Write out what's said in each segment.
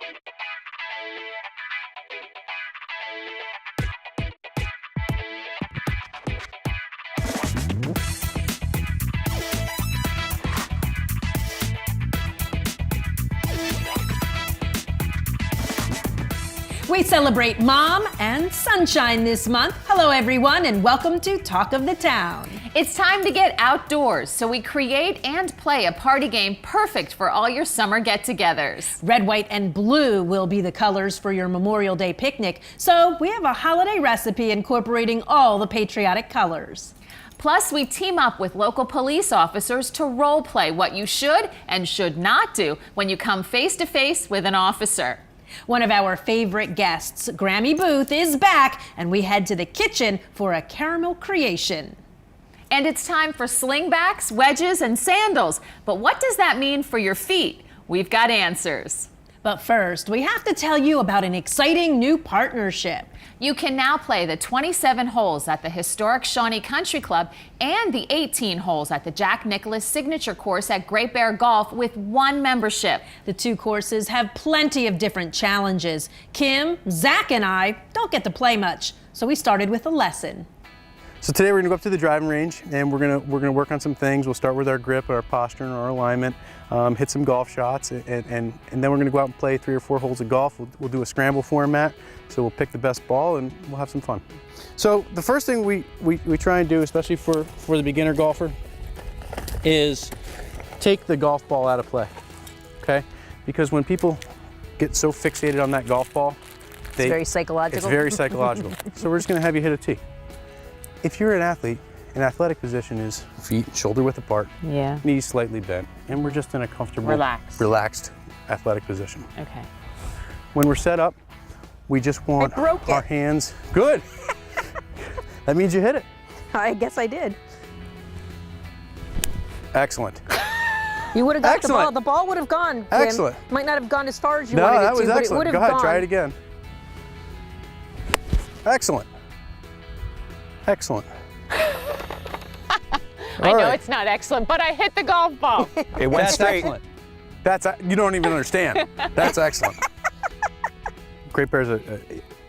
We celebrate Mom and Sunshine this month. Hello, everyone, and welcome to Talk of the Town. It's time to get outdoors, so we create and play a party game perfect for all your summer get-togethers. Red, white, and blue will be the colors for your Memorial Day picnic, so we have a holiday recipe incorporating all the patriotic colors. Plus, we team up with local police officers to role play what you should and should not do when you come face-to-face with an officer. One of our favorite guests, Grammy Booth, is back, and we head to the kitchen for a caramel creation. And it's time for slingbacks, wedges, and sandals. But what does that mean for your feet? We've got answers. But first, we have to tell you about an exciting new partnership. You can now play the 27 holes at the historic Shawnee Country Club and the 18 holes at the Jack Nicklaus Signature Course at Great Bear Golf with one membership. The two courses have plenty of different challenges. Kim, Zack, and I don't get to play much, so we started with a lesson. So today we're gonna go up to the driving range and we're gonna work on some things. We'll start with our grip, our posture, and our alignment, hit some golf shots, and then we're gonna go out and play 3 or 4 holes of golf. We'll do a scramble format, so we'll pick the best ball and we'll have some fun. So the first thing we try and do, especially for the beginner golfer, is take the golf ball out of play, okay? Because when people get so fixated on that golf ball, It's very psychological. It's very psychological. So we're just gonna have you hit a tee. If you're an athlete, an athletic position is feet shoulder width apart, knees slightly bent, and we're just in a comfortable, relaxed athletic position. Okay. When we're set up, we just want our hands. Good. That means you hit it. I guess I did. Excellent. You would have got the ball. The ball would have gone. Kim. Excellent. Might not have gone as far as you No, wanted that it was to, but it excellent. would have Go ahead, gone. try it again. Excellent. Excellent. I know it's not excellent, but I hit the golf ball. It went straight. Excellent. You don't even understand. That's excellent. Great Bear is a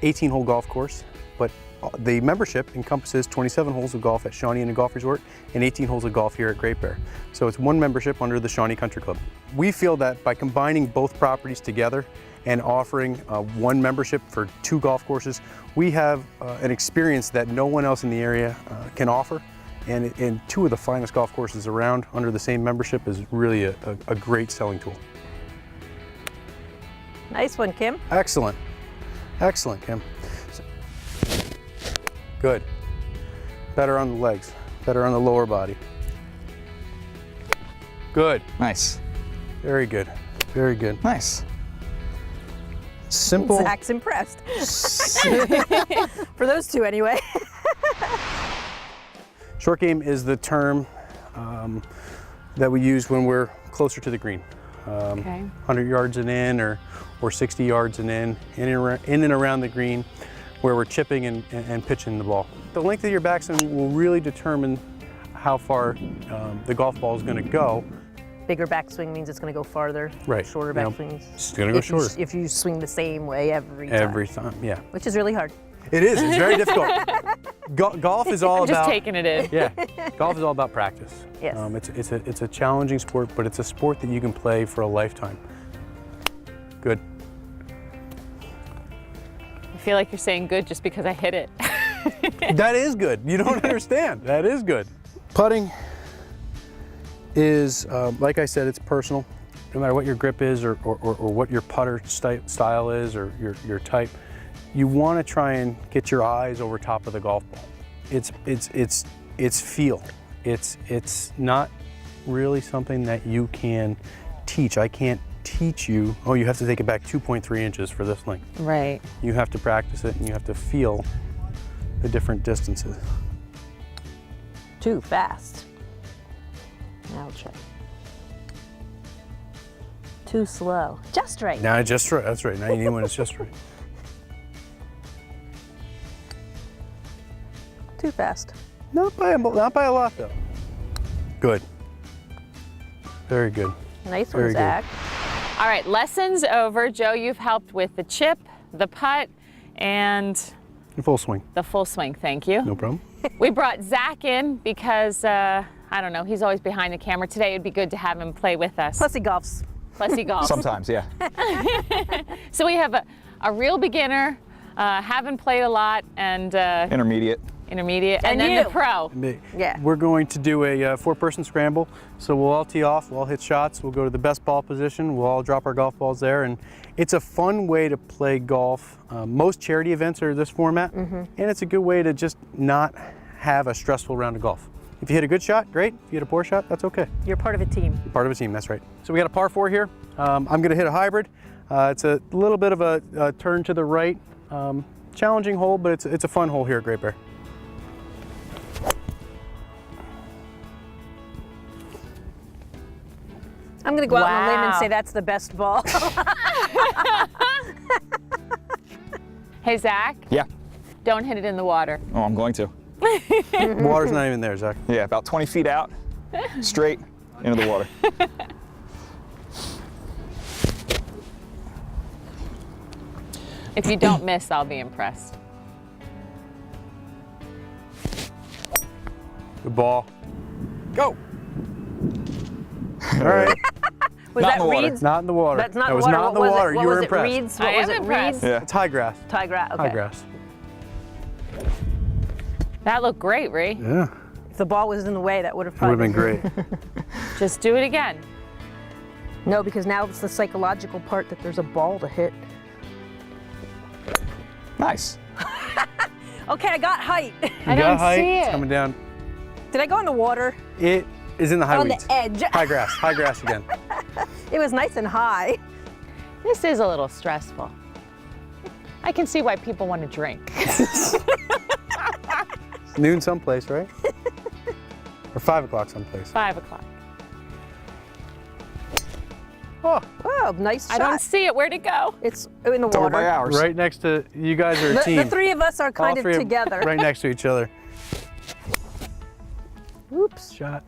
18-hole golf course, but the membership encompasses 27 holes of golf at Shawnee Inn and Golf Resort and 18 holes of golf here at Great Bear. So it's one membership under the Shawnee Country Club. We feel that by combining both properties together and offering one membership for 2 golf courses, we have an experience that no one else in the area can offer. And 2 of the finest golf courses around under the same membership is really a great selling tool. Nice one, Kim. Excellent. Excellent, Kim. Good. Better on the legs, better on the lower body. Good. Nice. Very good. Very good. Nice. Simple. Zach's impressed. For those 2 anyway. Short game is the term that we use when we're closer to the green. 100 yards and in or 60 yards and in and around the green where we're chipping and pitching the ball. The length of your backswing will really determine how far the golf ball is going to go. Bigger backswing means it's going to go farther. Right. Shorter backswing means it's going to go shorter. If you swing the same way every time. Every time, yeah. Which is really hard. It is. It's very difficult. Golf is all about. Just taking it in. Yeah. Golf is all about practice. Yes. It's a challenging sport, but it's a sport that you can play for a lifetime. Good. I feel like you're saying good just because I hit it. That is good. You don't understand. That is good. Putting is, like I said, it's personal. No matter what your grip is or what your putter style is or your type, you want to try and get your eyes over top of the golf ball. It's feel. It's not really something that you can teach. I can't teach you, oh, you have to take it back 2.3 inches for this length. Right. You have to practice it and you have to feel the different distances. Too fast. Now check. Too slow. Just right. Now just right. That's right. Now you need one that's just right. Too fast. Not by a lot though. Good. Very good. Nice one, Very good. Zach. All right, lessons over. Joe, you've helped with the chip, the putt, and In full swing. the full swing. Thank you. No problem. We brought Zach in because, I don't know, he's always behind the camera. Today it'd be good to have him play with us. Plus he golfs. Plus he golfs. Sometimes, yeah. So we have a real beginner, haven't played a lot, and Intermediate. intermediate, And and then you. the pro. Yeah. We're going to do a four-person scramble. So we'll all tee off, we'll all hit shots, we'll go to the best ball position, we'll all drop our golf balls there, and it's a fun way to play golf. Most charity events are this format, and it's a good way to just not have a stressful round of golf. If you hit a good shot, great. If you hit a poor shot, that's okay. You're part of a team. You're part of a team, that's right. So we got a par 4 here. I'm going to hit a hybrid. It's a little bit of a turn to the right. Challenging hole, but it's a fun hole here at Great Bear. I'm going to go out on a limb and Wow. say that's the best ball. Hey, Zach, Yeah. don't hit it in the water. Oh, I'm going to. Water's not even there, Zach. Yeah, about 20 feet out, straight into the water. If you don't miss, I'll be impressed. Good ball. Go. All right. Was Not that in the water. Reeds? Not in the water. That's not that was water. not in the What was water. it? What You were was impressed. it? Reeds? I What was am it? impressed. Reeds? Yeah. It's high grass. Tie grass. Okay. High grass. That looked great, Ree. Yeah. If the ball was in the way, that would have It would probably have been great. Just do it again. No, because now it's the psychological part that there's a ball to hit. Nice. Okay, I got height. I You got don't height, see It's it. coming down. Did I go in the water? It is in the high On weeds. the edge. High grass. High grass again. It was nice and high. This is a little stressful. I can see why people want to drink. Noon someplace, right? Or 5 o'clock someplace. 5 o'clock. Oh, Oh, nice shot. I don't see it. Where'd it go? It's in the It's over by water. hours. right next to you guys are a The, team. the three of us are All kind of three together. right next to each other. Oops. Shot.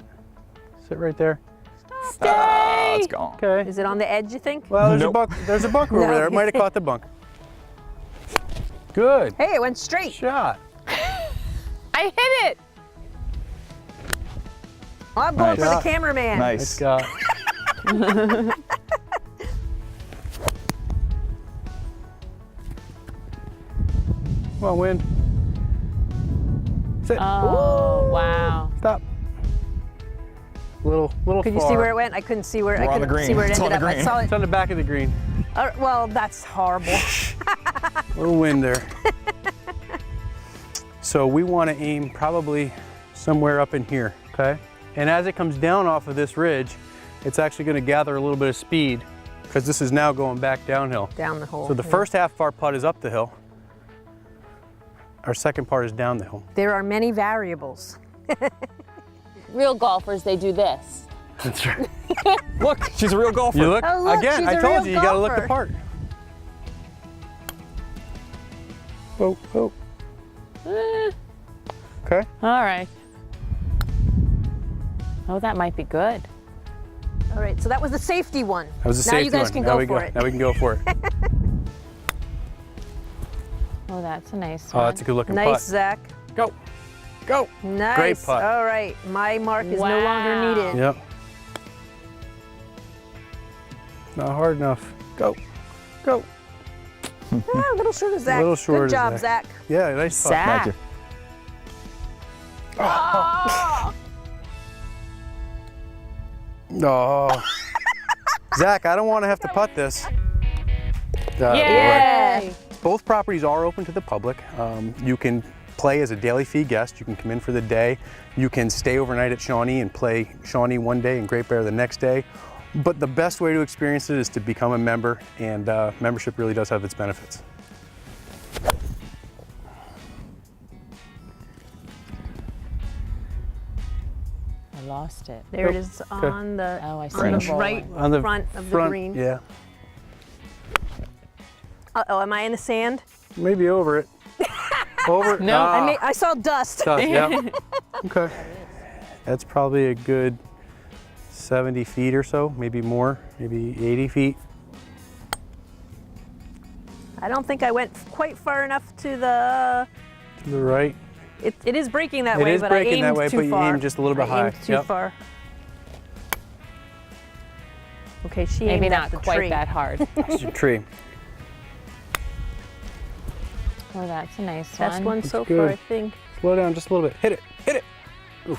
Sit right there. Ah, it's gone. Okay. Is it on the edge, you think? Well, there's Nope. a bunk. There's a bunker over No. there. It might have caught the bunk. Good Hey, it went straight. shot. I hit it. I'm going for the Nice. cameraman. Nice Nice. shot. Come on, wind. Sit. Oh, wow. Stop. Little Could you far. see where it went? I couldn't see where We're I on the couldn't green. see where it It's on ended the up. I green. saw It's it. on the back of the green. Well, that's horrible. Little wind there. So we want to aim probably somewhere up in here, okay? And as it comes down off of this ridge, it's actually going to gather a little bit of speed because this is now going back downhill. Down the hole. So the yeah. first half of our putt is up the hill. Our second part is down the hill. There are many variables. Real golfers, they do this. That's right. Look, she's a real golfer. You look, Oh, look, again, she's I a told real you, you got to look the golfer. part. Oh, oh. Okay. All right. Oh, that might be good. All right, so that was the safety one. That was a now safety you guys one. can Now go we for it. Now we can go for it. Oh, that's a nice Oh, one. that's a good looking Nice, putt. Zach. Go. Go. Nice. Great putt. All right, my mark is no longer Wow. needed. Yep. Not hard enough. Go. Go. Ah, a little short of Zach. little short Good of job, Zach. Zach. Yeah, nice putt. Zach. Thank you. Oh. Zach, I don't want to have to putt this. Yay! Both properties are open to the public. You can play as a daily fee guest. You can come in for the day. You can stay overnight at Shawnee and play Shawnee one day and Great Bear the next day. But the best way to experience it is to become a member, and membership really does have its benefits. I lost it. There it is on the, Oh, I see on the the ball right one. On the front of the green. Yeah, Uh-oh, am I in the sand? maybe over it. Over it. No. Ah, I saw dust. tough, yeah. Okay. That's probably a good 70 feet or so, maybe more, maybe 80 feet. I don't think I went quite far enough to the... To the right. It is breaking that It way, is but I breaking aimed that way, too but you far. aimed just a little bit I aimed high. too Yep. far. Okay, she Maybe aimed not at the quite tree. that hard. That's your tree. Oh, that's a nice Best one so good. far, I think. Slow down just a little bit. Hit it. Hit it. Ooh.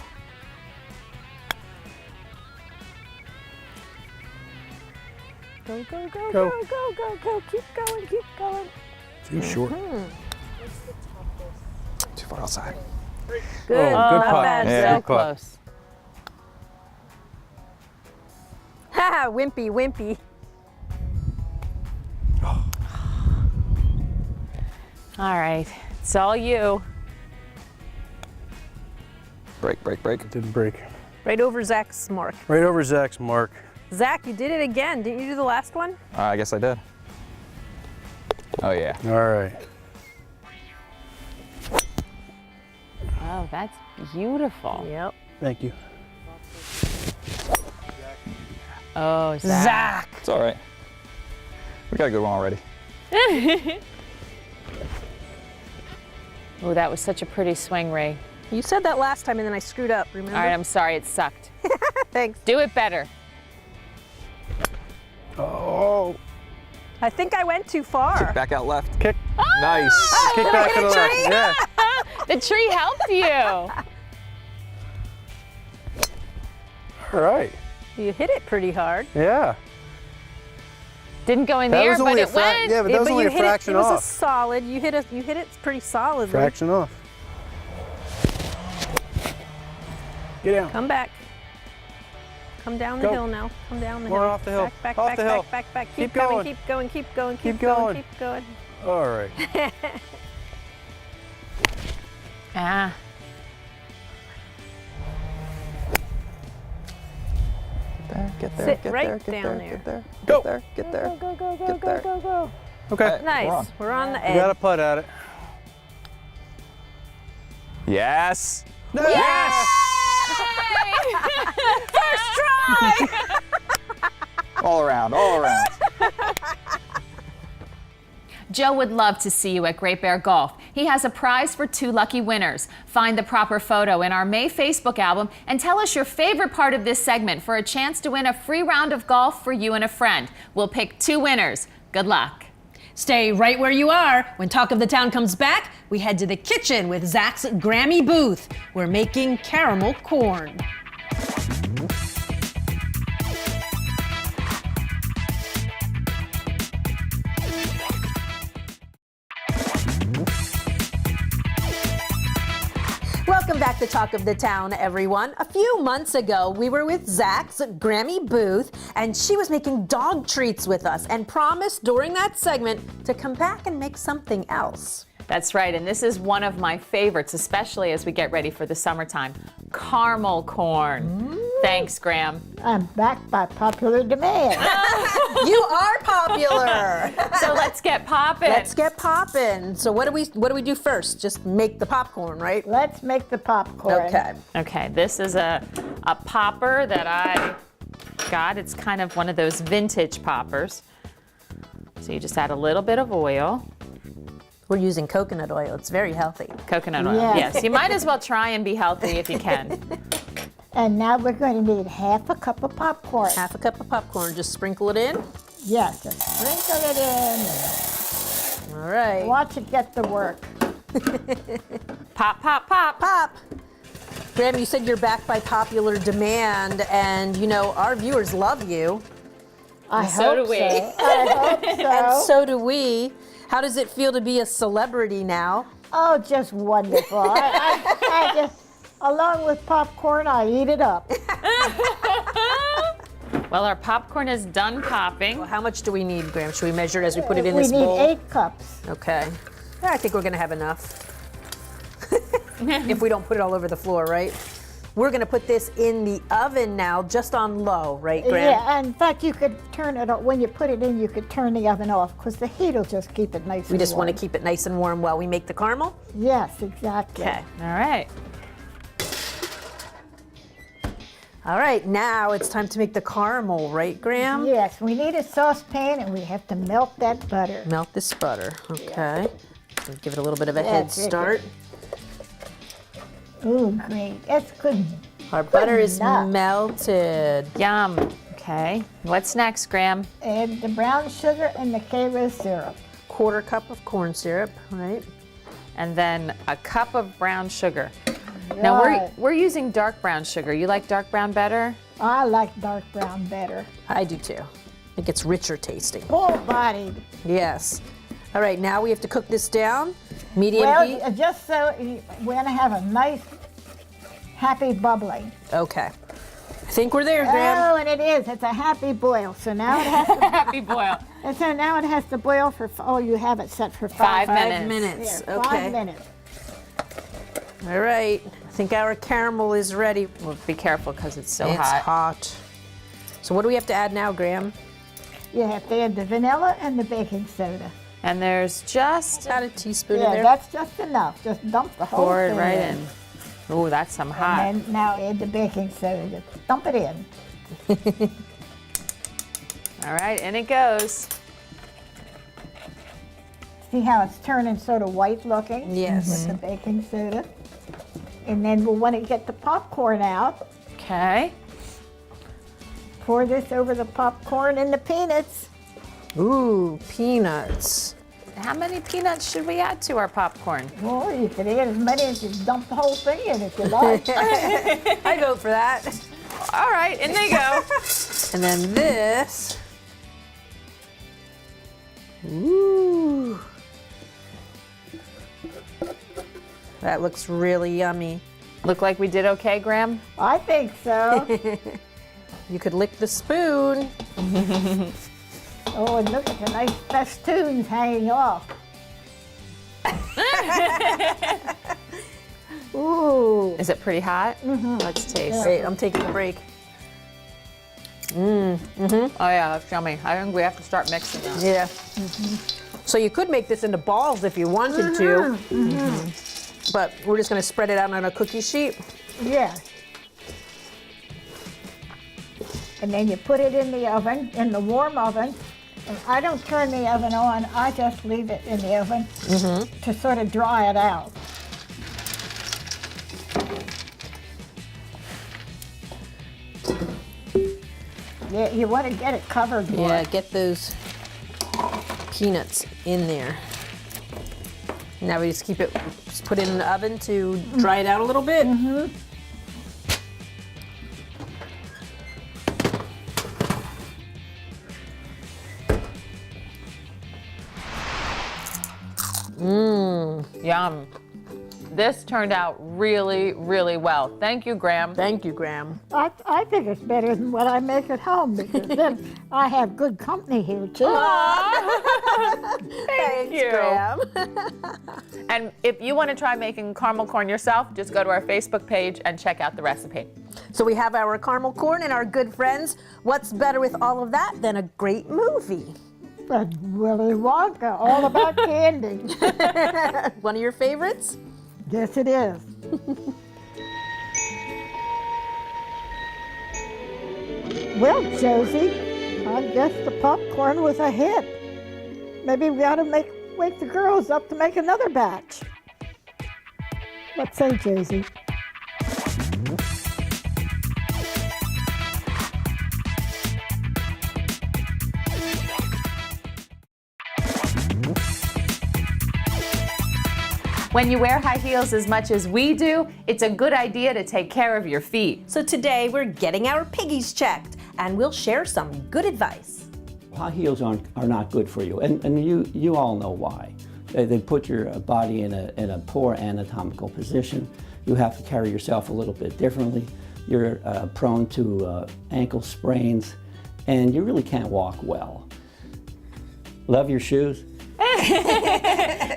Go, go, go, Go. go, go, go, go. Keep going, keep going. Too short. Too far outside. Good. Oh, good Not putt. bad, Yeah. So Zack. putt. close. Ha, wimpy, wimpy. All right, it's all you. Break, break, break. It didn't break. Right over Zach's mark. Right over Zach's mark. Zach, you did it again. Didn't you do the last one? I guess I did. Oh, yeah. All right. Oh, that's beautiful. Yep. Thank you. Oh, Zack. It's all right. We got a good one already. Oh, that was such a pretty swing, Ray. You said that last time and then I screwed up, remember? All right, I'm sorry, it sucked. Thanks. Do it better. Oh. I think I went too far. Back out left. Kick. Nice. Kick back to the left. Yeah. The tree helped you. All right. You hit it pretty hard. Yeah. Didn't go in That there, was but only a it went. Yeah, but that was but only you a hit fraction it was a off. solid. You hit it pretty solidly. Fraction off. Get down. Come back. Come down the Go. hill now. Come down the More hill. off the hill. Back, back, Off back, the hill. back, back, back. Keep Keep coming, going. keep going, keep going, Keep keep going, going. keep going. All right. Ah. Get there, Sit get right there, get down there, there. get there, Go. get there, get there. Go, go, go, Get go, there. go, go. Okay. Nice. We're on. We're on the You got edge. a putt at it. Yes. Yes! First try! All around, all around. Joe would love to see you at Great Bear Golf. He has a prize for 2 lucky winners. Find the proper photo in our May Facebook album and tell us your favorite part of this segment for a chance to win a free round of golf for you and a friend. We'll pick 2 winners. Good luck. Stay right where you are. When Talk of the Town comes back, we head to the kitchen with Zack's Grammy booth. We're making caramel corn. Welcome back to Talk of the Town, everyone. A few months ago, we were with Zack's Grammy booth, and she was making dog treats with us and promised during that segment to come back and make something else. That's right, and this is one of my favorites, especially as we get ready for the summertime. Caramel corn. Thanks, Graham. I'm back by popular demand. You are popular. So let's get popping. Let's get poppin'. So what do we do first? Just make the popcorn, right? Let's make the popcorn. Okay. Okay, this is a popper that I got. It's kind of one of those vintage poppers. So you just add a little bit of oil. We're using coconut oil. It's very healthy. Coconut oil. Yes. Yes, you might as well try and be healthy if you can. And now we're going to need half a cup of popcorn. Half a cup of popcorn. Just sprinkle it in. Yes, and sprinkle it in. All right. Watch it get the work. Pop, pop, pop. Pop. Graham, you said you're back by popular demand, and you know our viewers love you, I so hope do we. so. I hope so. and so do we. How does it feel to be a celebrity now? Oh, just wonderful. I just, along with popcorn, I eat it up. Well, our popcorn is done popping. Well, how much do we need, Graham? Should we measure it as we put it in we this need bowl? 8 cups. Okay. Yeah, I think we're gonna have enough. If we don't put it all over the floor, right? We're gonna put this in the oven now, just on low, right, Graham? Yeah, and in fact, you could turn it off. When you put it in, you could turn the oven off because the heat will just keep it nice We and just warm. want to keep it nice and warm while we make the caramel? Yes, exactly. Okay. All right. All right, now it's time to make the caramel, right, Graham? Yes, we need a saucepan and we have to melt that butter. Melt this butter, okay. So give it a little bit of a head That's it. start. Ooh, great. That's good. Our butter is enough. melted. Yum. Okay. What's next, Graham? Add the brown sugar and the Karo syrup. Quarter cup of corn syrup, right? And then a cup of brown sugar. Now Right. we're using dark brown sugar. You like dark brown better? I like dark brown better. I do too. I think it's richer tasting. Full-bodied. Yes. All right, now we have to cook this down. Medium heat. Well, just so we're going to have a nice, happy bubbling. Okay. I think we're there, Graham. Oh, and it is. It's a happy boil. So now it has to. Happy boil. And so now it has to boil for. Oh, you have it set for 5 5 minutes. minutes. Yeah, Okay. 5 minutes. All right. I think our caramel is ready. Well, be careful because it's so It's hot. hot. So what do we have to add now, Graham? You have to add the vanilla and the baking soda. And there's just About a teaspoon in Yeah, there. that's just enough. Just dump the whole pour it thing right in. Oh, that's some hot. And then now add the baking soda. Just dump it in. All right, in it goes. See how it's turning sort of white looking? Yes. With the baking soda. And then we'll want to get the popcorn out. Okay. Pour this over the popcorn and the peanuts. Ooh, peanuts. How many peanuts should we add to our popcorn? Well, you could add as many as you dump the whole thing in if you like. I vote for that. All right, in they go. And then this. Ooh. That looks really yummy. Look like we did okay, Graham? I think so. You could lick the spoon. Oh, and look at the nice festoons hanging off. Ooh. Is it pretty hot? Let's taste. Wait, I'm taking a break. Oh yeah, that's yummy. I think we have to start mixing now. Yeah. So you could make this into balls if you wanted to. But we're just going to spread it out on a cookie sheet. Yeah. And then you put it in the oven, in the warm oven. And I don't turn the oven on, I just leave it in the oven to sort of dry it out. Yeah, you want to get it covered more. Yeah, get those peanuts in there. Now we just keep it, just put it in the oven to dry it out a little bit. Yum. This turned out really, really well. Thank you, Graham. Thank you, Graham. I think it's better than what I make at home because then I have good company here too. Thank you. Graham. And if you want to try making caramel corn yourself, just go to our Facebook page and check out the recipe. So we have our caramel corn and our good friends. What's better with all of that than a great movie? But Willy Wonka, all about candy. One of your favorites? Yes, it is. Well, Josie, I guess the popcorn was a hit. Maybe we ought to wake the girls up to make another batch. What say, Josie? When you wear high heels as much as we do, it's a good idea to take care of your feet. So today we're getting our piggies checked and we'll share some good advice. High heels are not good for you, and you all know why. They put your body in a poor anatomical position. You have to carry yourself a little bit differently. You're prone to ankle sprains, and you really can't walk well. Love your shoes,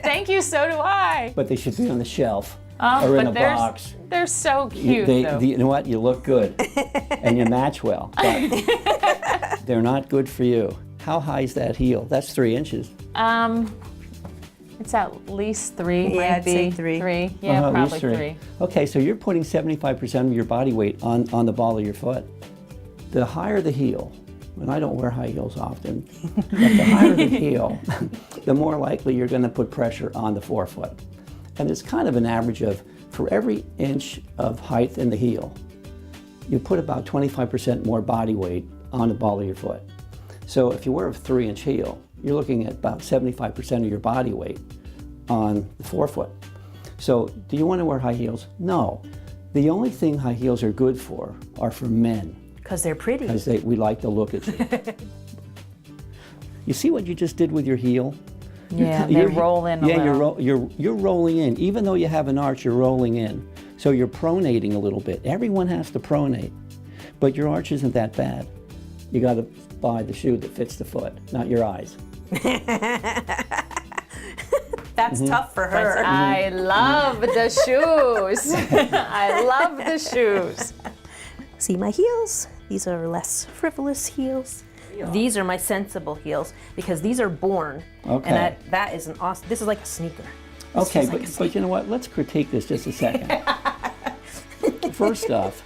Thank you, so do I. but they should be on the shelf or in a box. They're so cute, though. You know what? You look good, and you match well, but they're not good for you. How high is that heel? That's 3 inches. It's at least 3. Yeah, might I'd say be 3. 3. Yeah, At probably least 3. Okay, so you're putting 75% of your body weight on the ball of your foot. The higher the heel, and I don't wear high heels often, but the higher the heel, the more likely you're going to put pressure on the forefoot. And it's kind of an average of, for every inch of height in the heel, you put about 25% more body weight on the ball of your foot. So if you wear a 3-inch heel, you're looking at about 75% of your body weight on the forefoot. So do you want to wear high heels? No. The only thing high heels are good for are for men. Because they're pretty. Because we like to look at you. You see what you just did with your heel? Yeah, they roll in a little. You're rolling in. Even though you have an arch, you're rolling in. So you're pronating a little bit. Everyone has to pronate. But your arch isn't that bad. You got to buy the shoe that fits the foot, not your eyes. That's tough for her. I love the shoes. I love the shoes. See my heels? These are less frivolous heels. These are my sensible heels because these are born. Okay. And that is an awesome, this is like a sneaker. This Okay, feels like a but you know what? Let's critique this just a second. First off,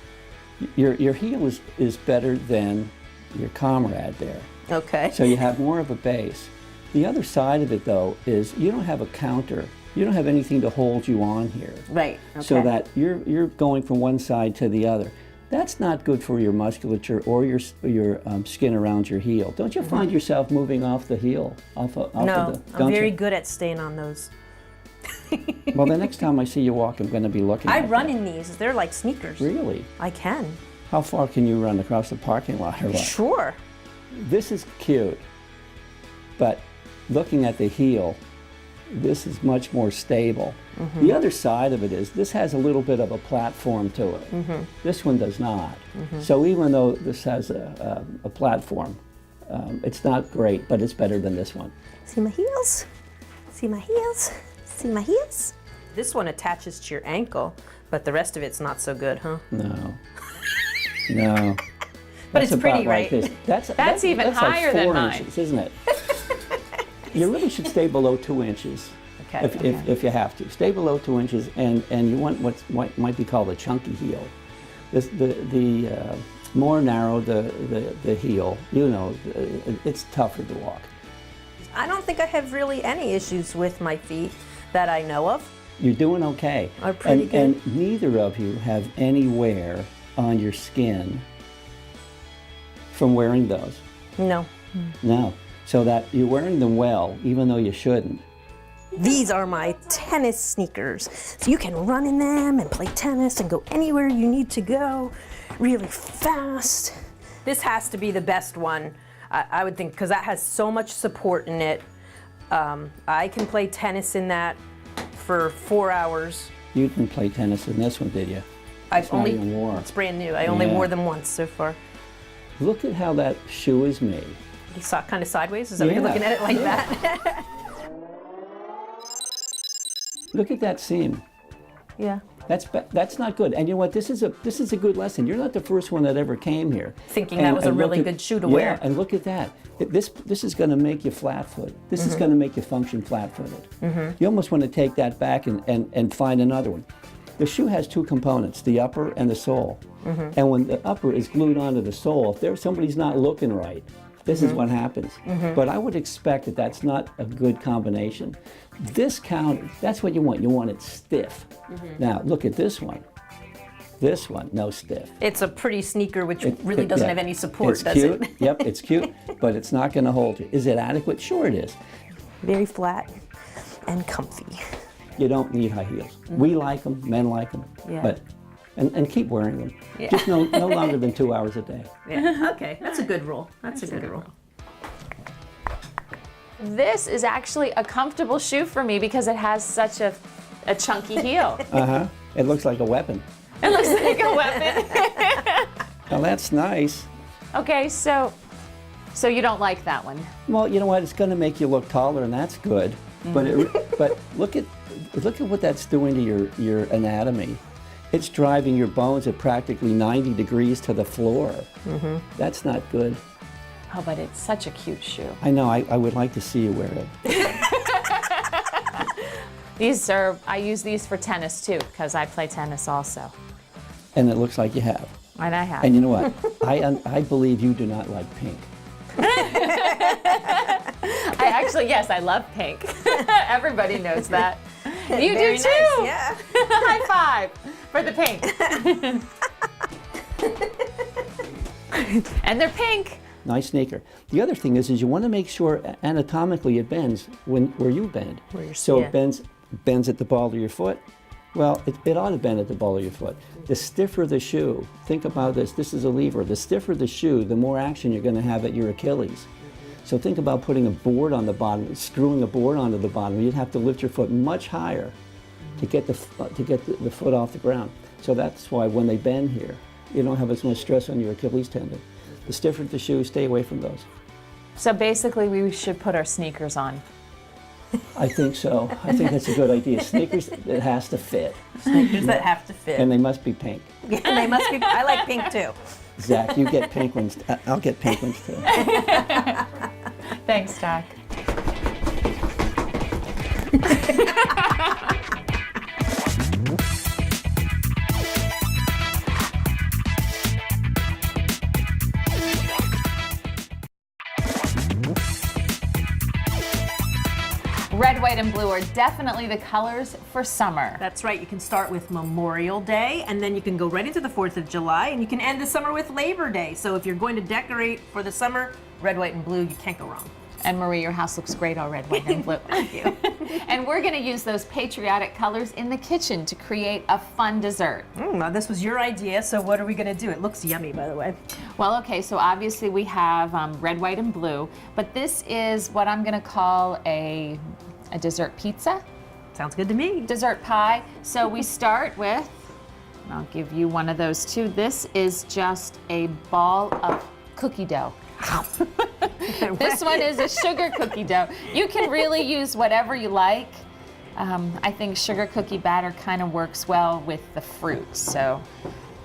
your heel is better than your comrade there. Okay. So you have more of a base. The other side of it, though, is you don't have a counter. You don't have anything to hold you on here. Right. Okay. So that you're going from one side to the other. That's not good for your musculature or your skin around your heel. Don't you find yourself moving off the heel? Off no, of the, I'm don't very you? good at staying on those. Well, the next time I see you walk, I'm going to be looking I at run that. in these. They're like sneakers. Really? I can. How far can you run across the parking lot or what? Sure. This is cute, but looking at the heel, this is much more stable. The other side of it is this has a little bit of a platform to it. This one does not. So even though this has a platform, it's not great, but it's better than this one. See my heels? See my heels? See my heels? This one attaches to your ankle, but the rest of it's not so good, huh? No. No. But That's it's pretty, about like right? this. That's even like higher than 4 mine. inches, isn't it? You really should stay below 2 inches. Okay. If you have to. Stay below 2 inches, and you want what might be called a chunky heel. The more narrow the heel, you know, it's tougher to walk. I don't think I have really any issues with my feet that I know of. You're doing okay. Are pretty good. And neither of you have any wear on your skin from wearing those. No. No. So that you're wearing them well, even though you shouldn't. These are my tennis sneakers. So you can run in them and play tennis and go anywhere you need to go really fast. This has to be the best one, I would think, because that has so much support in it. I can play tennis in that for 4 hours. You didn't play tennis in this one, did you? I've not only, even worn. it's brand new. I only Yeah. wore them once so far. Look at how that shoe is made. You saw it kind of sideways? Is that what you're Yeah. looking at it like that? Look at that seam. Yeah. That's not good. And you know what? This is a good lesson. You're not the first one that ever came here Thinking that was a look really at- good shoe to yeah, wear. and look at that. This is going to make you flat-footed. This is going to make you function flat-footed. You almost want to take that back and find another one. The shoe has two components, the upper and the sole. And when the upper is glued onto the sole, if somebody's not looking right, this is what happens. But I would expect that that's not a good combination. This counter, that's what you want. You want it stiff. Now, look at this one. This one, no stiff. It's a pretty sneaker, which really doesn't Yeah. have any support, It's does cute. it? Yep, it's cute, but it's not going to hold you. Is it adequate? Sure it is. Very flat and comfy. You don't need high heels. We like them, men like them, Yeah. but and keep wearing them. Yeah. Just no longer than 2 hours a day. Yeah. Okay, that's a good rule. That's a good rule. This is actually a comfortable shoe for me because it has such a chunky heel. It looks like a weapon. It looks like a weapon. Now that's nice. Okay, so you don't like that one. Well, you know what? It's going to make you look taller, and that's good. But look at what that's doing to your anatomy. It's driving your bones at practically 90 degrees to the floor. That's not good. Oh, but it's such a cute shoe. I know. I would like to see you wear it. These are, I use these for tennis too, because I play tennis also. And it looks like you have. And I have. And you know what? I believe you do not like pink. I actually, yes, I love pink. Everybody knows that. You Very do too. nice, yeah. High five for the pink. And they're pink. Nice sneaker. The other thing is you want to make sure anatomically it bends where you bend. So yeah. it bends at the ball of your foot. Well, it ought to bend at the ball of your foot. The stiffer the shoe, think about this. This is a lever. The stiffer the shoe, the more action you're going to have at your Achilles. So think about putting a board on the bottom, screwing a board onto the bottom. You'd have to lift your foot much higher to get the foot off the ground. So that's why when they bend here, you don't have as much stress on your Achilles tendon. The stiffer the shoe, stay away from those. So basically, we should put our sneakers on. I think so. I think that's a good idea. Sneakers that has to fit, Sneakers that have to fit. and they must be pink. Yeah, they must be. I like pink too. Zach, you get pink ones. I'll get pink ones too. Thanks, Jack. Red, white, and blue are definitely the colors for summer. That's right. You can start with Memorial Day, and then you can go right into the 4th of July, and you can end the summer with Labor Day. So if you're going to decorate for the summer, red, white, and blue, you can't go wrong. And Marie, your house looks great all red, white, and blue. Thank you. And we're going to use those patriotic colors in the kitchen to create a fun dessert. Now this was your idea, so what are we going to do? It looks yummy, by the way. Well, okay, so obviously we have red, white, and blue, but this is what I'm going to call a dessert pizza. Sounds good to me. Dessert pie. So we start with, and I'll give you one of those too. This is just a ball of cookie dough. This one is a sugar cookie dough. You can really use whatever you like. I think sugar cookie batter kind of works well with the fruit, so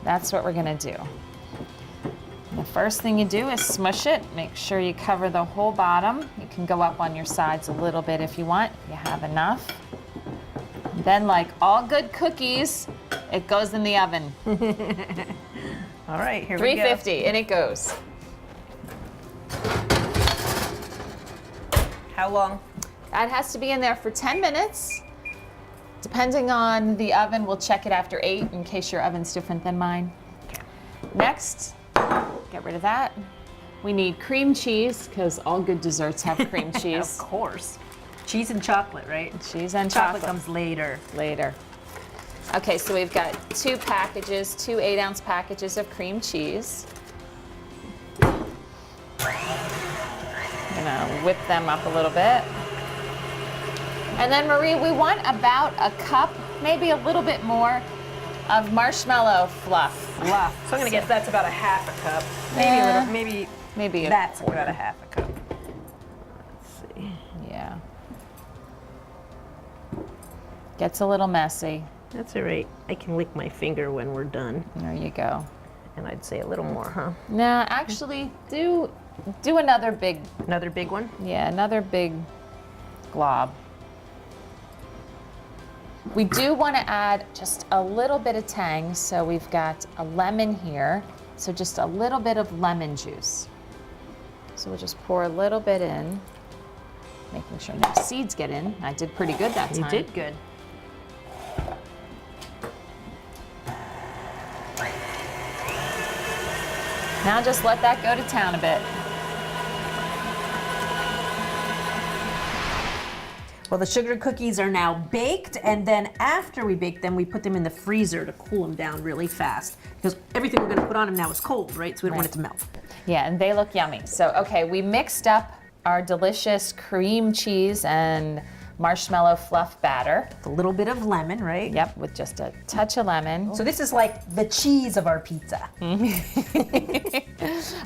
that's what we're gonna do. The first thing you do is smush it. Make sure you cover the whole bottom. You can go up on your sides a little bit if you want. You have enough. Then, like all good cookies, it goes in the oven. All right, here we go. 350, and it goes. How long? That has to be in there for 10 minutes. Depending on the oven, we'll check it after 8 in case your oven's different than mine. Next, get rid of that. We need cream cheese because all good desserts have cream cheese. Of course. Cheese and chocolate, right? Cheese and Chocolate chocolate. comes later. Later. Okay, so we've got 2 packages, 2 8-ounce packages of cream cheese. I'm gonna whip them up a little bit. And then Marie, we want about a cup, maybe a little bit more, of marshmallow fluff. Fluff. So I'm gonna guess that's about a half a cup. Maybe a little, Maybe that's about a half a cup. Let's see. Yeah. Gets a little messy. That's all right. I can lick my finger when we're done. There you go. And I'd say a little more, huh? Now, actually, do another big, Another big one? yeah, another big glob. We do want to add just a little bit of tang, so we've got a lemon here, so just a little bit of lemon juice. So we'll just pour a little bit in, making sure no seeds get in. I did pretty good that time. You did good. Now just let that go to town a bit. Well, the sugar cookies are now baked, and then after we bake them, we put them in the freezer to cool them down really fast. Because everything we're gonna put on them now is cold, right? So we don't want it to melt. Yeah, and they look yummy. So, okay, we mixed up our delicious cream cheese and marshmallow fluff batter. A little bit of lemon, right? Yep, with just a touch of lemon. So this is like the cheese of our pizza.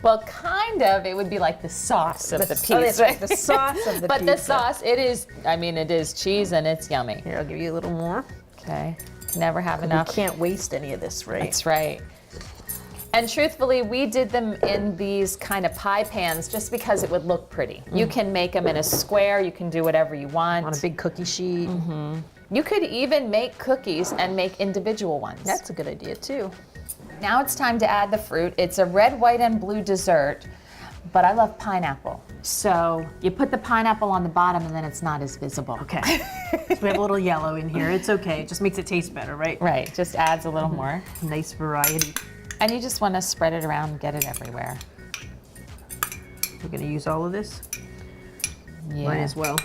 Well, kind of, it would be like the sauce of the pizza. Oh, that's right, the sauce of the but pizza. the sauce, it is, I mean, it is cheese and it's yummy. Here, I'll give you a little more. Okay, never have We enough. can't waste any of this, right? That's right. And truthfully, we did them in these kind of pie pans just because it would look pretty. You can make them in a square, you can do whatever you want. On a big cookie sheet. You could even make cookies and make individual ones. That's a good idea too. Now it's time to add the fruit. It's a red, white, and blue dessert, but I love pineapple. So you put the pineapple on the bottom and then it's not as visible. Okay. So we have a little yellow in here. It's okay. It just makes it taste better, right? Right, just adds a little more. Nice variety. And you just want to spread it around and get it everywhere. We're gonna use all of this. Yeah. Might as well.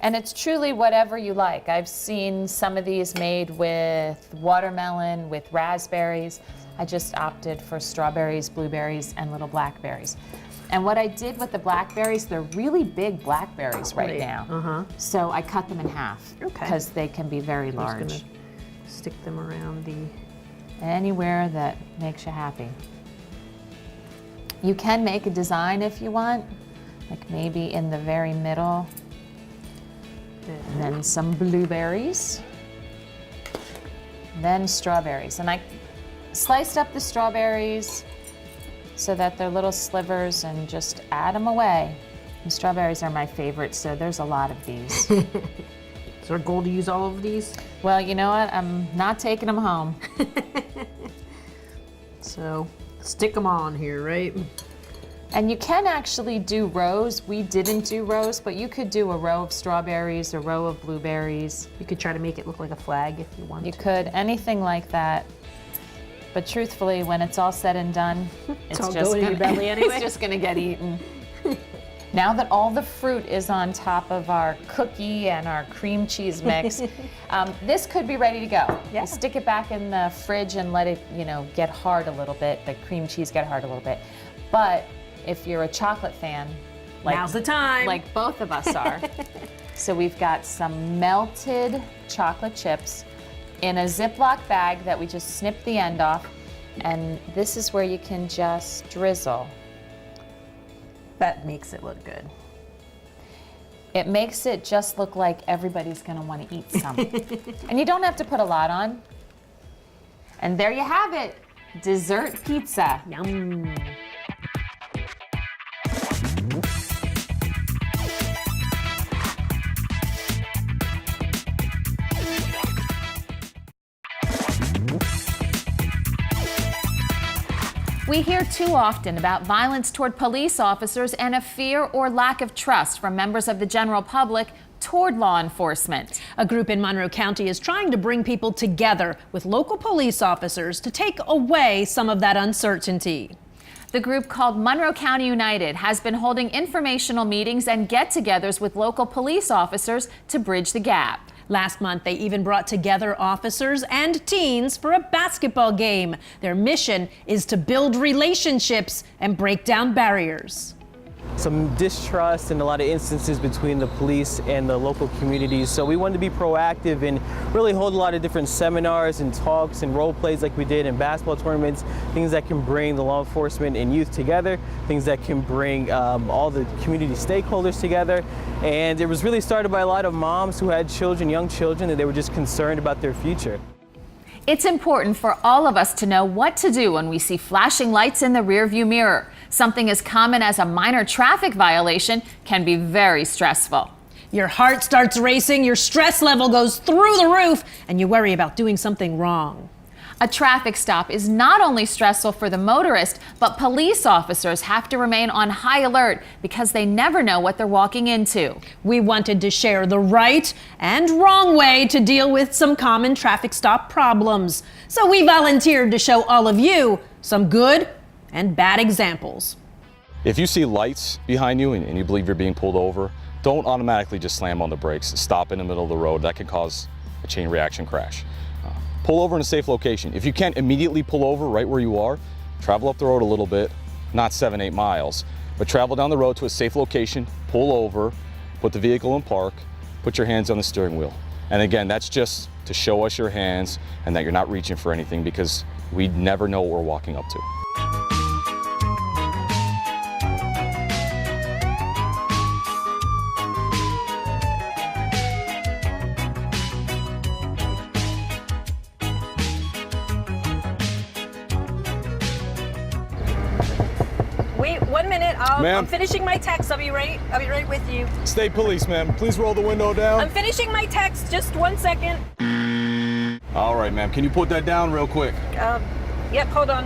And it's truly whatever you like. I've seen some of these made with watermelon, with raspberries. I just opted for strawberries, blueberries, and little blackberries. And what I did with the blackberries, they're really big blackberries right now. So I cut them in half because they can be very large. Just gonna stick them around the... Anywhere that makes you happy. You can make a design if you want, like maybe in the very middle. And then some blueberries. Then strawberries. And I sliced up the strawberries so that they're little slivers and just add them away. And strawberries are my favorite, so there's a lot of these. Is our goal to use all of these? Well, you know what? I'm not taking them home. So stick them on here, right? And you can actually do rows. We didn't do rows, but you could do a row of strawberries, a row of blueberries. You could try to make it look like a flag if you want. You could, anything like that. But truthfully, when it's all said and done, it's all just going in your belly anyway. It's just gonna get eaten. Now that all the fruit is on top of our cookie and our cream cheese mix, this could be ready to go. Yeah. You stick it back in the fridge and let it, get hard a little bit, the cream cheese get hard a little bit. But if you're a chocolate fan, Now's the time. like both of us are. So we've got some melted chocolate chips in a Ziploc bag that we just snipped the end off. And this is where you can just drizzle. That makes it look good. It makes it just look like everybody's gonna wanna eat some. And you don't have to put a lot on. And there you have it, dessert pizza. Yum. We hear too often about violence toward police officers and a fear or lack of trust from members of the general public toward law enforcement. A group in Monroe County is trying to bring people together with local police officers to take away some of that uncertainty. The group called Monroe County United has been holding informational meetings and get-togethers with local police officers to bridge the gap. Last month, they even brought together officers and teens for a basketball game. Their mission is to build relationships and break down barriers. Some distrust and a lot of instances between the police and the local communities. So we wanted to be proactive and really hold a lot of different seminars and talks and role plays like we did in basketball tournaments, things that can bring the law enforcement and youth together, things that can bring all the community stakeholders together. And it was really started by a lot of moms who had children, young children, and they were just concerned about their future. It's important for all of us to know what to do when we see flashing lights in the rearview mirror. Something as common as a minor traffic violation can be very stressful. Your heart starts racing, your stress level goes through the roof, and you worry about doing something wrong. A traffic stop is not only stressful for the motorist, but police officers have to remain on high alert because they never know what they're walking into. We wanted to share the right and wrong way to deal with some common traffic stop problems. So we volunteered to show all of you some good and bad examples. If you see lights behind you and you believe you're being pulled over, don't automatically just slam on the brakes. Stop in the middle of the road. That could cause a chain reaction crash. Pull over in a safe location. If you can't immediately pull over right where you are, travel up the road a little bit, not 7-8 miles, but travel down the road to a safe location, pull over, put the vehicle in park, put your hands on the steering wheel. And again, that's just to show us your hands and that you're not reaching for anything because we never know what we're walking up to. Wait 1 minute, I'm Ma'am. finishing my text. I'll be right with you. State police, ma'am. Please roll the window down. I'm finishing my text. Just 1 second. All right, ma'am. Can you put that down real quick? Yep, hold on.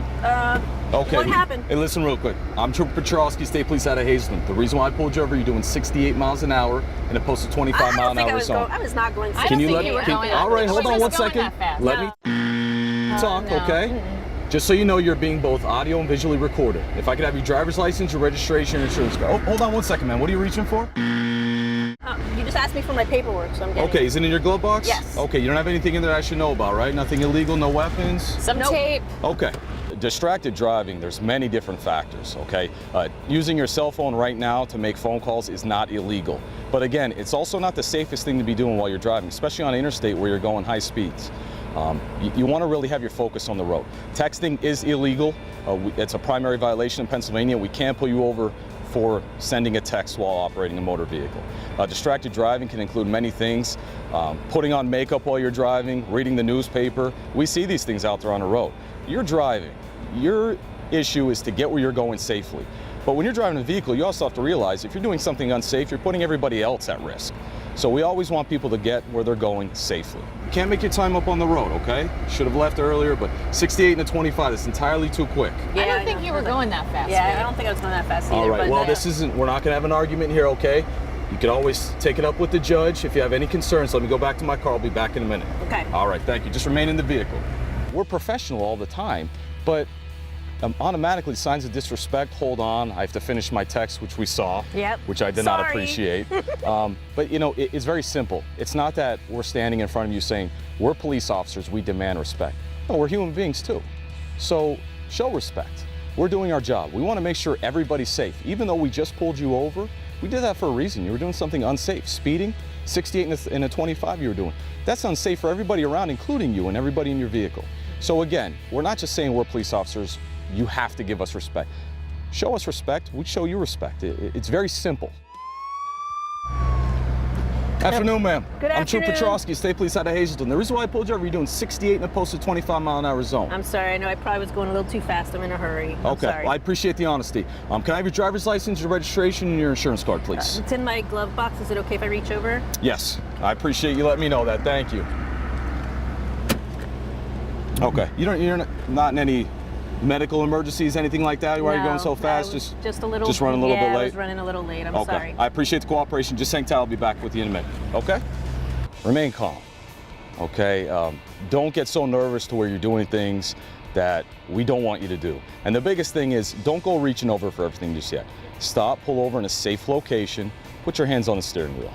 Okay. What happened? Hey, listen real quick. I'm Trooper Petrowski, State Police out of Hazelton. The reason why I pulled you over, you're doing 68 miles an hour in a posted 25 mile an hour zone. I was not going. Can you let me? All right, hold on 1 going second. that fast. Let me talk, okay? Just so you know, you're being both audio and visually recorded. If I could have your driver's license, your registration, your insurance card. Oh, hold on 1 second, man. What are you reaching for? You just asked me for my paperwork, so I'm getting Okay, is it in your glove box? Yes. Okay, you don't have anything in there I should know about, right? Nothing illegal, no weapons? Some tape. Okay. Distracted driving, there's many different factors, okay? Using your cell phone right now to make phone calls is not illegal. But again, it's also not the safest thing to be doing while you're driving, especially on an interstate where you're going high speeds. You want to really have your focus on the road. Texting is illegal. It's a primary violation in Pennsylvania. We can't pull you over for sending a text while operating a motor vehicle. Distracted driving can include many things. Putting on makeup while you're driving, reading the newspaper. We see these things out there on the road. You're driving. Your issue is to get where you're going safely. But when you're driving a vehicle, you also have to realize if you're doing something unsafe, you're putting everybody else at risk. So we always want people to get where they're going safely. You can't make your time up on the road, okay? Should have left earlier, but 68 and a 25, that's entirely too quick. I don't think you were going that fast. Yeah, I don't think I was going that fast either. All right, but, well, we're not gonna have an argument here, okay? You can always take it up with the judge. If you have any concerns, let me go back to my car. I'll be back in a minute. Okay. All right, thank you. Just remain in the vehicle. We're professional all the time, but automatically signs of disrespect, hold on, I have to finish my text, which we saw, which I did not appreciate. But you know, it's very simple. It's not that we're standing in front of you saying, we're police officers, we demand respect. No, we're human beings too. So show respect. We're doing our job. We want to make sure everybody's safe. Even though we just pulled you over, we did that for a reason. You were doing something unsafe. Speeding, 68 and a 25 you were doing. That's unsafe for everybody around, including you and everybody in your vehicle. So again, we're not just saying we're police officers. You have to give us respect. Show us respect, we show you respect. It's very simple. Afternoon, ma'am. Good I'm Trooper afternoon. Petrowski, State Police out of Hazelton. The reason why I pulled you over, you're doing 68 in a posted 25 mile an hour zone. I'm sorry, I know I probably was going a little too fast. I'm in a hurry. I'm Okay, sorry. well, I appreciate the honesty. Can I have your driver's license, your registration, and your insurance card, please? It's in my glove box. Is it okay if I reach over? Yes, I appreciate you letting me know that. Thank you. Okay, you're not in any medical emergencies, anything like that? Why are you going so fast? Just a little. Just running a little bit late? I was running a little late. I'm Okay. sorry. I appreciate the cooperation. Just hang tight. I'll be back with you in a minute. Okay? Remain calm. Okay? Don't get so nervous to where you're doing things that we don't want you to do. And the biggest thing is don't go reaching over for everything just yet. Stop, pull over in a safe location, put your hands on the steering wheel.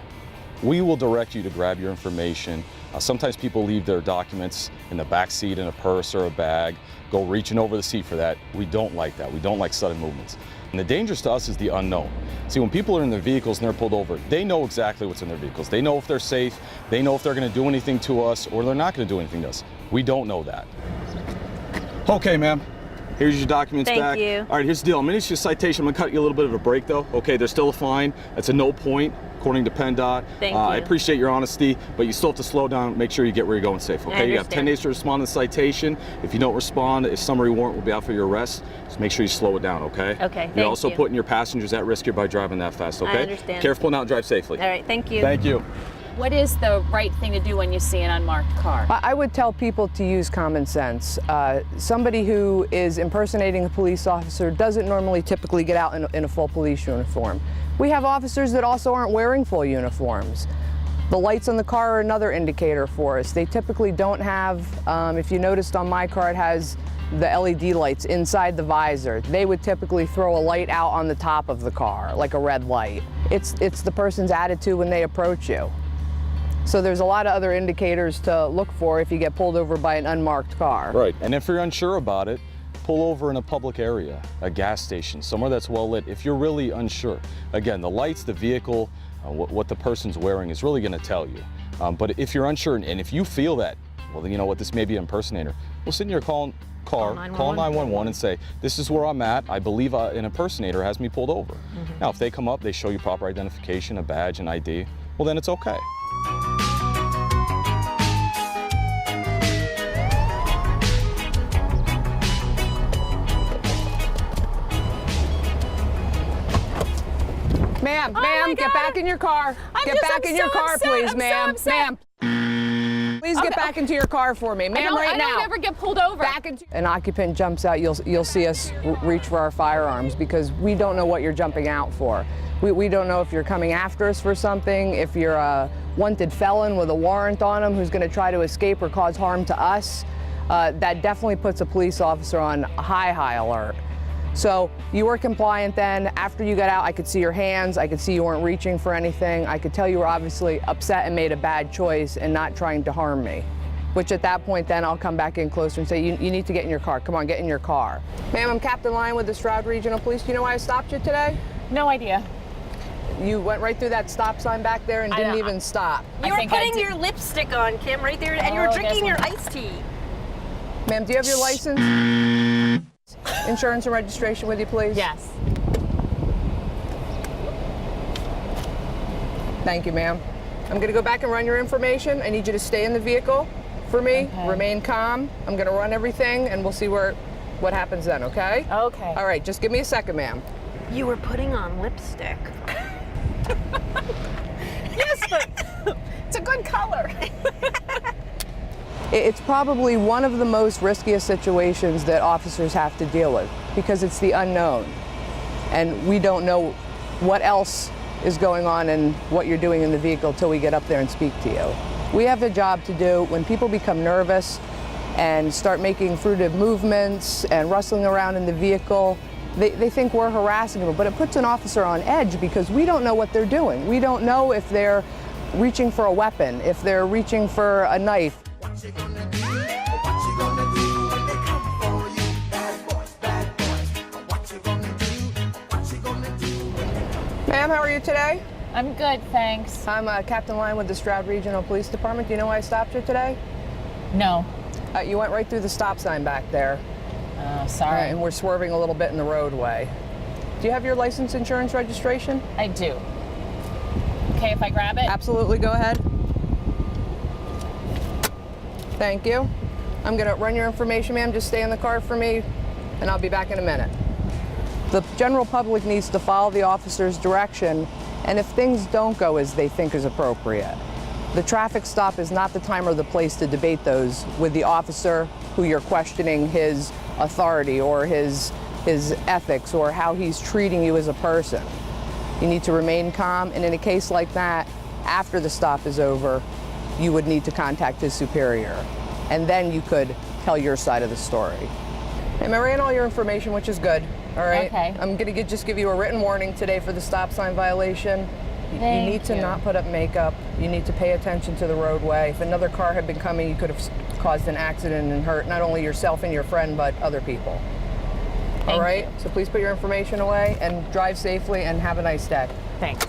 We will direct you to grab your information. Sometimes people leave their documents in the back seat in a purse or a bag, go reaching over the seat for that. We don't like that. We don't like sudden movements. And the dangerous to us is the unknown. See, when people are in their vehicles and they're pulled over, they know exactly what's in their vehicles. They know if they're safe, they know if they're gonna do anything to us or they're not gonna do anything to us. We don't know that. Okay, ma'am. Here's your documents back. Thank you. All right, here's the deal. I'm gonna issue a citation. I'm gonna cut you a little bit of a break though. Okay, there's still a fine. That's a no point, according to PennDOT. Thank you. I appreciate your honesty, but you still have to slow down, make sure you get where you're going safe, okay? You have 10 days to respond to the citation. If you don't respond, a summary warrant will be out for your arrest. Just make sure you slow it down, okay? Okay, You're thank also you. putting your passengers at risk here by driving that fast, okay? I understand. Careful, pulling out, and drive safely. All right, thank you. Thank you. What is the right thing to do when you see an unmarked car? I would tell people to use common sense. Somebody who is impersonating a police officer doesn't normally typically get out in a full police uniform. We have officers that also aren't wearing full uniforms. The lights on the car are another indicator for us. They typically don't have, if you noticed on my car, it has the LED lights inside the visor. They would typically throw a light out on the top of the car, like a red light. It's the person's attitude when they approach you. So there's a lot of other indicators to look for if you get pulled over by an unmarked car. Right, and if you're unsure about it, pull over in a public area, a gas station, somewhere that's well lit. If you're really unsure, again, the lights, the vehicle, what the person's wearing is really gonna tell you. But if you're unsure, and if you feel that, well, then you know what, this may be an impersonator, well, sit in your car, call 911 and say, this is where I'm at, I believe an impersonator has me pulled over. Now, if they come up, they show you proper identification, a badge, an ID, well, then it's okay. Ma'am, Oh my get God. back in your car. Get back in your car, please, ma'am. Ma'am. Please get back into your car for me, ma'am, right now. I don't ever get pulled over. An occupant jumps out, you'll see us reach for our firearms because we don't know what you're jumping out for. We don't know if you're coming after us for something, if you're a wanted felon with a warrant on him who's going to try to escape or cause harm to us. That definitely puts a police officer on high alert. So you were compliant then. After you got out, I could see your hands. I could see you weren't reaching for anything. I could tell you were obviously upset and made a bad choice and not trying to harm me. Which at that point then I'll come back in closer and say, you need to get in your car. Come on, get in your car. Ma'am, I'm Captain Lyon with the Stroud Regional Police. Do you know why I stopped you today? No idea. You went right through that stop sign back there and didn't even stop. You were putting your lipstick on, Kim, right there, and you were drinking your iced tea. Ma'am, do you have your license? Insurance and registration with you, please? Yes. Thank you, ma'am. I'm going to go back and run your information. I need you to stay in the vehicle for me. Okay. Remain calm. I'm going to run everything, and we'll see what happens then, okay? Okay. All right, just give me a second, ma'am. You were putting on lipstick. Yes, but it's a good color. It's probably one of the most riskiest situations that officers have to deal with because it's the unknown. And we don't know what else is going on and what you're doing in the vehicle till we get up there and speak to you. We have a job to do. When people become nervous and start making furtive movements and rustling around in the vehicle, they think we're harassing them, but it puts an officer on edge because we don't know what they're doing. We don't know if they're reaching for a weapon, if they're reaching for a knife. What you gonna do? What you gonna do when they come for you? Bad boys, bad boys. What you gonna do? What you gonna do? Ma'am, how are you today? I'm good, thanks. I'm Captain Lyon with the Stroud Regional Police Department. Do you know why I stopped you today? No. You went right through the stop sign back there. Oh, sorry. And we're swerving a little bit in the roadway. Do you have your license, insurance, registration? I do. Okay, if I grab it? Absolutely, go ahead. Thank you. I'm gonna run your information, ma'am. Just stay in the car for me, and I'll be back in a minute. The general public needs to follow the officer's direction, and if things don't go as they think is appropriate, the traffic stop is not the time or the place to debate those with the officer who you're questioning his authority or his ethics or how he's treating you as a person. You need to remain calm, and in a case like that, after the stop is over, you would need to contact his superior, and then you could tell your side of the story. And I ran all your information, which is good. All right. Okay. I'm gonna just give you a written warning today for the stop sign violation. You need to not put up makeup. You need to pay attention to the roadway. If another car had been coming, you could have caused an accident and hurt not only yourself and your friend, but other people. All right. So please put your information away and drive safely and have a nice day. Thanks.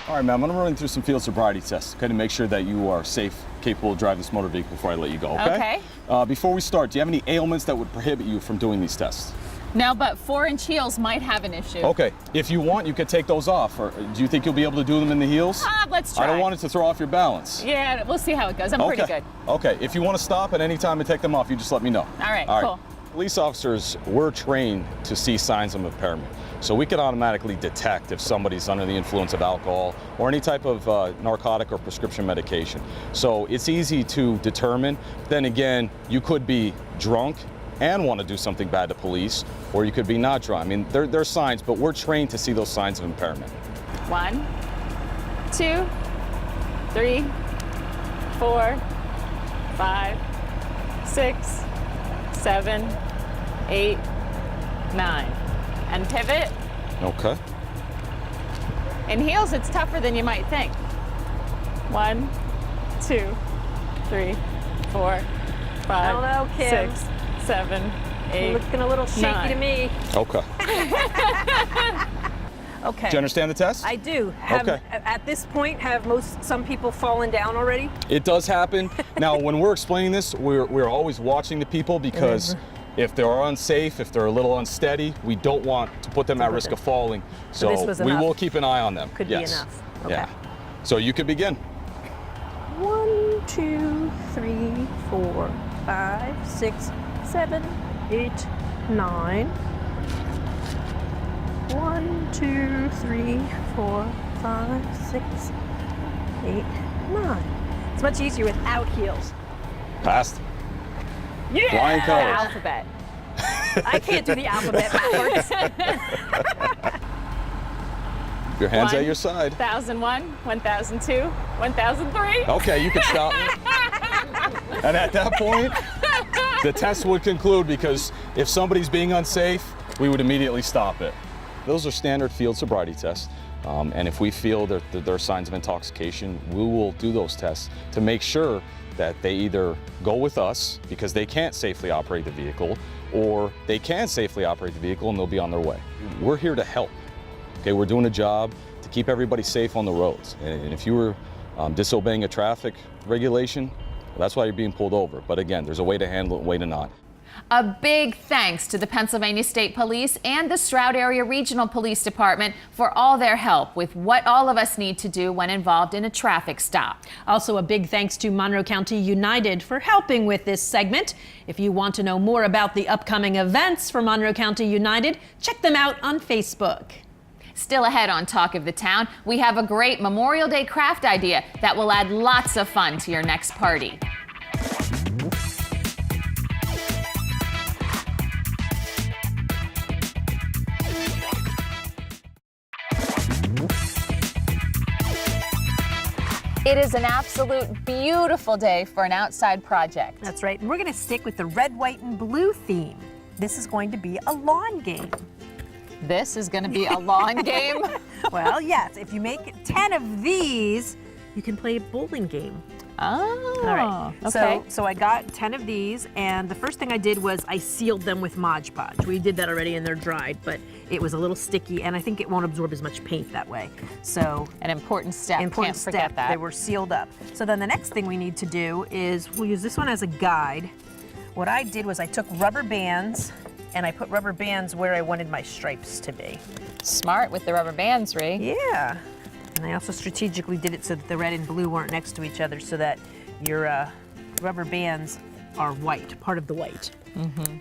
All right, ma'am, I'm gonna run through some field sobriety tests, okay, to make sure that you are safe, capable of driving this motor vehicle before I let you go, okay? Okay. Before we start, do you have any ailments that would prohibit you from doing these tests? No, but 4-inch heels might have an issue. Okay, if you want, you could take those off, or do you think you'll be able to do them in the heels? Let's try. I don't want it to throw off your balance. Yeah, we'll see how it goes. I'm pretty good. Okay, if you want to stop at any time and take them off, you just let me know. All right, cool. Police officers, we're trained to see signs of impairment. So we can automatically detect if somebody's under the influence of alcohol or any type of narcotic or prescription medication. So it's easy to determine. Then again, you could be drunk and want to do something bad to police, or you could be not drunk. I mean, there are signs, but we're trained to see those signs of impairment. 1, 2, 3, 4, 5, 6, 7, 8, 9. And pivot. Okay. In heels, it's tougher than you might think. 1, 2, 3, 4, 5, I don't know, Kim. 6, 7, 8, Looking a little shaky 9. to me. Okay. Okay. Do you understand the test? I do. Okay. At this point, have some people fallen down already? It does happen. Now, when we're explaining this, we're always watching the people because if they're unsafe, if they're a little unsteady, we don't want to put them at risk of falling. So this was we enough. will keep an eye on them. Could be enough. Okay. Yeah. So you could begin. 1, 2, 3, 4, 5, 6, 7, 8, 9. 1, 2, 3, 4, 5, 6, 8, 9. It's much easier without heels. Passed. Yeah! Flying colors. Alphabet. I can't do the alphabet backwards. Your hands at your side. 1001, 1002, 1003. Okay, you can stop. And at that point, the test would conclude, because if somebody's being unsafe, we would immediately stop it. Those are standard field sobriety tests. And if we feel that there are signs of intoxication, we will do those tests to make sure that they either go with us because they can't safely operate the vehicle, or they can safely operate the vehicle and they'll be on their way. We're here to help. Okay, we're doing a job to keep everybody safe on the roads. And if you were disobeying a traffic regulation, well, that's why you're being pulled over. But again, there's a way to handle it, a way to not. A big thanks to the Pennsylvania State Police and the Stroud Area Regional Police Department for all their help with what all of us need to do when involved in a traffic stop. Also, a big thanks to Monroe County United for helping with this segment. If you want to know more about the upcoming events for Monroe County United, check them out on Facebook. Still ahead on Talk of the Town, we have a great Memorial Day craft idea that will add lots of fun to your next party. It is an absolute beautiful day for an outside project. That's right. And we're going to stick with the red, white, and blue theme. This is going to be a lawn game. This is going to be a lawn game. Well, yes. If you make 10 of these, you can play a bowling game. Oh, All right. okay. So I got 10 of these, and the first thing I did was I sealed them with Mod Podge. We did that already, and they're dried, but it was a little sticky, and I think it won't absorb as much paint that way. So An important step. important Can't forget step. that. They were sealed up. So then the next thing we need to do is we'll use this one as a guide. What I did was I took rubber bands, and I put rubber bands where I wanted my stripes to be. Smart with the rubber bands, Ree. Yeah. And I also strategically did it so that the red and blue weren't next to each other, so that your rubber bands are white, part of the white. Mm-hmm.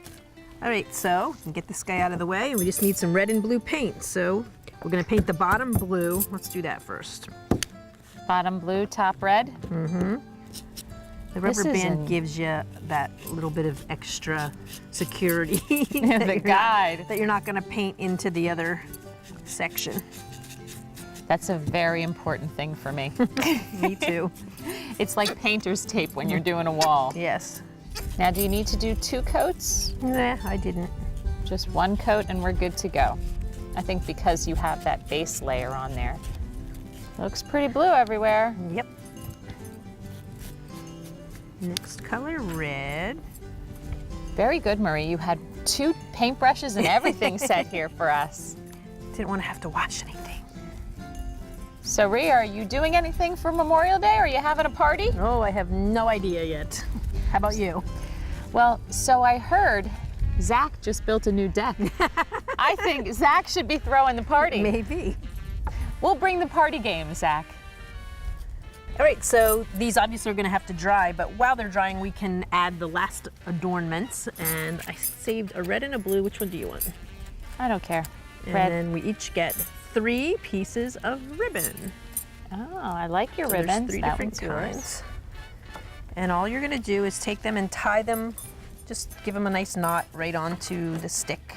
All right, so we can get this guy out of the way, and we just need some red and blue paint. So we're gonna paint the bottom blue. Let's do that first. Bottom blue, top red. Mm-hmm. The rubber This is band gives you that little bit of extra security. The guide. That you're not gonna paint into the other section. That's a very important thing for me. Me too. It's like painter's tape when you're doing a wall. Yes. Now, do you need to do 2 coats? Nah, I didn't. Just 1 coat and we're good to go. I think because you have that base layer on there. Looks pretty blue everywhere. Yep. Next color, red. Very good, Marie. You had 2 paintbrushes and everything set here for us. Didn't want to have to wash anything. So, Rhea, are you doing anything for Memorial Day? Are you having a party? Oh, I have no idea yet. How about you? Well, so I heard Zack just built a new deck. I think Zack should be throwing the party. Maybe. We'll bring the party game, Zack. All right, so these obviously are going to have to dry, but while they're drying, we can add the last adornments. And I saved a red and a blue. Which one do you want? I don't care. And Red. then we each get 3 pieces of ribbon. Oh, I like your So there's ribbons. 3 That different one's yours. kinds. And all you're going to do is take them and tie them, just give them a nice knot right onto the stick.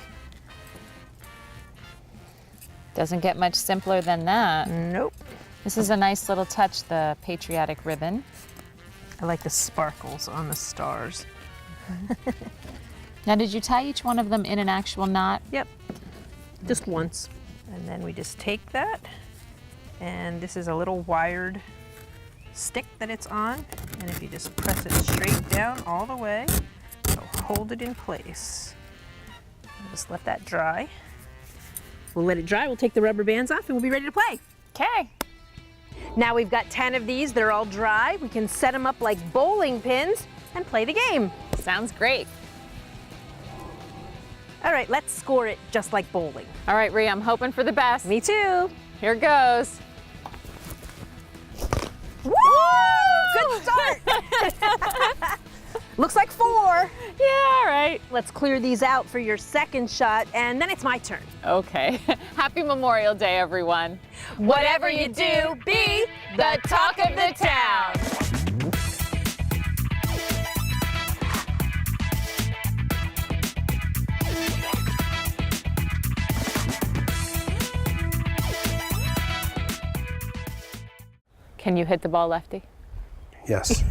Doesn't get much simpler than that. Nope. This is a nice little touch, the patriotic ribbon. I like the sparkles on the stars. Now, did you tie each one of them in an actual knot? Yep, just once. And then we just take that, and this is a little wired stick that it's on, and if you just press it straight down all the way, it'll hold it in place. And just let that dry. We'll let it dry, we'll take the rubber bands off, and we'll be ready to play. Okay. Now we've got 10 of these, they're all dry. We can set them up like bowling pins and play the game. Sounds great. All right, let's score it just like bowling. All right, Rhea, I'm hoping for the best. Me too. Here goes. Woo! Good start. Looks like 4. Yeah, all right. Let's clear these out for your second shot, and then it's my turn. Okay. Happy Memorial Day, everyone. Whatever you do, be the talk of the town. Can you hit the ball, lefty? Yes.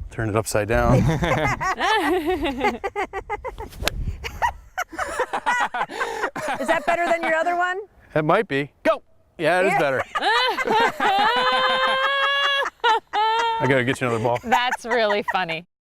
Turn it upside down. Is that better than your other one? It might be. Go! Yeah, it is better. I gotta get you another ball. That's really funny.